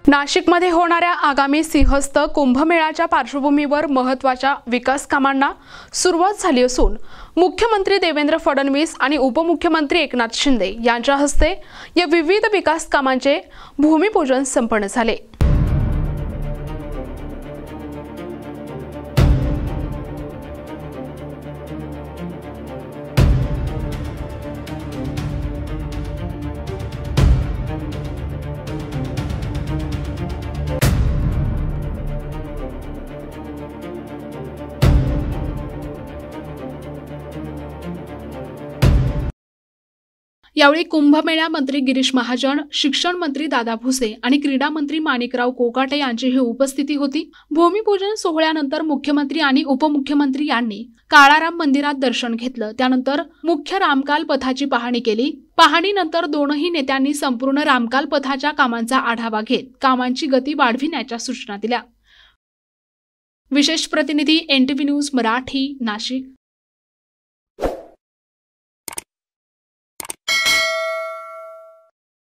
नाशिकमध्ये होणाऱ्या आगामी सिंहस्थ कुंभमेळ्याच्या पार्श्वभूमीवर महत्त्वाच्या विकास कामांना सुरुवात झाली असून मुख्यमंत्री देवेंद्र फडणवीस आणि उपमुख्यमंत्री एकनाथ शिंदे यांच्या हस्ते या विविध विकास कामांचे भूमिपूजन संपन्न झाले। यावेळी कुंभमेळा मंत्री गिरीश महाजन, शिक्षण मंत्री दादा भुसे आणि क्रीडा मंत्री माणिकराव कोकाटे यांचीही उपस्थिती होती। भूमिपूजन सोहळ्यानंतर मुख्यमंत्री आणि उपमुख्यमंत्री यांनी काळाराम मंदिरात दर्शन घेतलं। त्यानंतर मुख्य रामकाल पथाची पाहणी केली। पाहणीनंतर दोनही नेत्यांनी संपूर्ण रामकाल पथाच्या कामांचा आढावा घेत कामांची गती वाढविण्याच्या सूचना दिल्या। विशेष प्रतिनिधी NTV न्यूज मराठी, नाशिक।